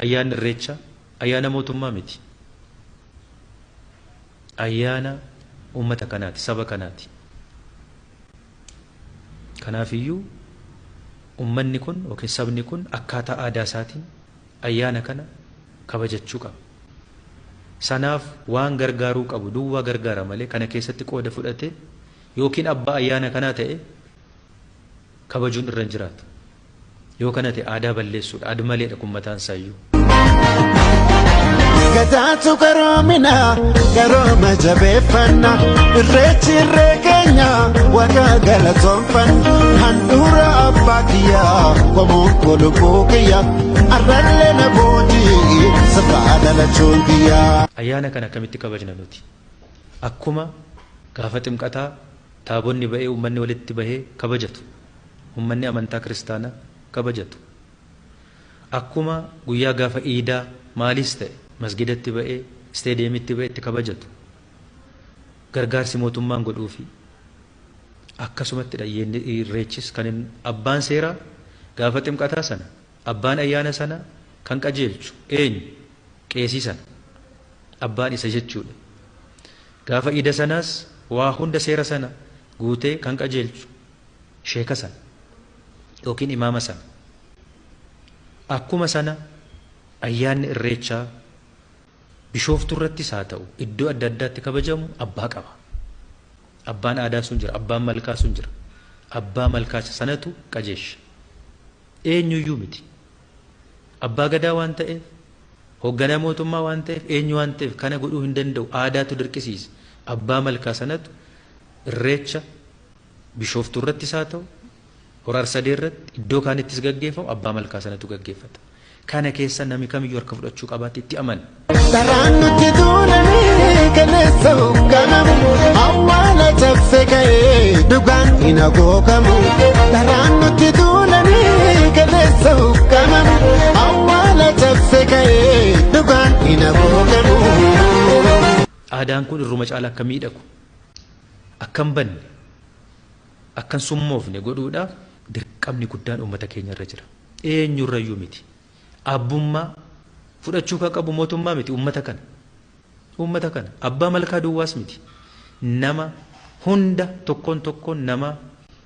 Ayyaanni irreecha ayyaana mootummaa miti. Ayyaana ummata kanaati, saba kanaati. Kanaafiyyuu ummanni kun yookiin sabni kun akkaataa aadaa isaatiin ayyaana kana kabajachuu qaba. Sanaaf waan gargaaruu qabu duwwaa gargaara malee kana keessatti qooda fudhate yookiin abbaa ayyaana kanaa ta'e kabajuun irra hin jiraatu. Yoo kana ta'e aadaa balleessuudha. Aadaa maleedha kun mataan isaayyuu. Gadaatu garoomina garooma jabeeffanna irreechi irree keenya waaqa galatoonfanna handhuura abbaa kiyyaa qomoon kolubuu kiyyaa arrallee na boodii safaa dhalachuun kiyyaa. Ayyaana kana akkamitti kabajna nuti? Akkuma gaafa ximqataa taabonni ba'ee uummanni walitti bahee kabajatu, uummanni amantaa kiristaanaa kabajatu. Akkuma guyyaa gaafa iidaa maalis ta'e masgidatti ba'ee isteediyeemitti ba'ee itti kabajatu gargaarsi mootummaan godhuufi akkasumattidha irreechis kan abbaan seeraa gaafa ximqataa sana abbaan ayyaana sana kan qajeelchu eenyu? Qeesii sana abbaan isa jechuudha. Gaafa iida sanaas waa hunda seera sana guutee kan qajeelchu sheeka sana yookiin imaama sana. Akkuma sana ayyaanni irreechaa Bishooftuu irrattis haa ta'u iddoo adda addaatti kabajamu abbaa qaba. Abbaan aadaa sun jira, abbaan malkaa sun jira. Abbaa malkaa sanatu qajeesha. Eenyuyyuu miti. Abbaa gadaa waan ta'eef, hoogganaa mootummaa waan ta'eef, eenyu waan ta'eef kana godhuu hin danda'u. Aadaatu dirqisiisa. Abbaa malkaa sanatu irreecha Bishooftuu irrattis haa ta'u Hora Arsadee irratti iddoo kaanittis gaggeeffamu abbaa malkaa sanatu gaggeeffata. Kana keessa namni kamiyyuu harka fudhachuu qabaatti itti amana. Daraan nuti duudhanii kaleessa hoogganamu awwaala cabse ka'ee dhugaan hin agoogamu. Daraan nuti duudhanii kaleessa hoogganamu awwaala cabse ka'ee dhugaan hin agoogamu. Aadaan kun irruma caala akka miidhagu, akka hin banne, akka hin summoofne godhuudhaaf dirqamni guddaan uummata keenya irra jira. Eenyurrayyuu miti. Abbummaa fudhachuu kan qabu mootummaa miti uummata kana. Uummata kana abbaa malkaa duwwaas miti. Nama hunda tokkoon tokkoon nama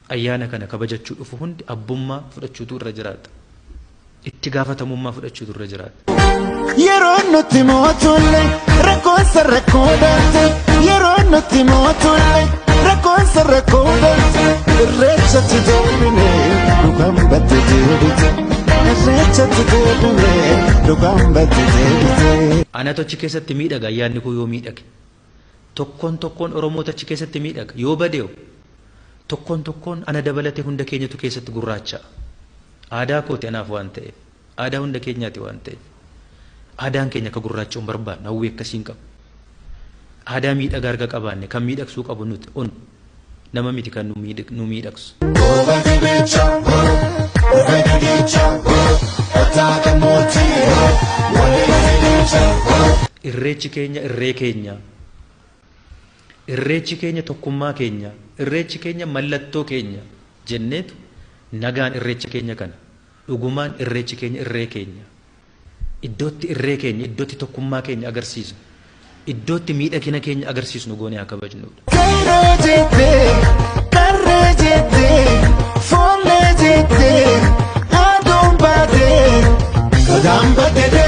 ayyaana kana kabajachuu dhufu hundi abbummaa fudhachuutu irra jiraata. Itti gaafatamummaa fudhachuutu irra jiraata. Yeroo nuti mootulle rakkoonsa rakkoodhaate yeroo nuti mootulle rakkoonsa rakkoodhaate irreechatti deebine dhugaan batte deebite. Anatochi keessatti miidhaga ayyaanni kun yoo miidhage tokkoon tokkoon Oromoota achi keessatti miidhaga yoo badee'u tokkoon tokkoon ana dabalate hunda keenyatu keessatti gurraacha. Aadaa kooti anaaf waan ta'eef aadaa hunda keenyaati waan ta'eef aadaan keenya akka gurraacha'u hin barbaadna hawwii akkasiin qabu. Aadaa miidhagaa arga qabaanne kan miidhagsuu qabu nuti on nama miti kan nu miidhagsu. Irreechi keenya irree keenya, irreechi keenya tokkummaa keenya, irreechi keenya mallattoo keenya jenneetu nagaan irreecha keenya kana dhugumaan irreechi keenya irree keenya iddootti irree keenya iddootti tokkummaa keenya agarsiisu iddootti miidhagina keenya agarsiisnu goonee haa kabajnudha. Folle jette, adon bade, kadam bade.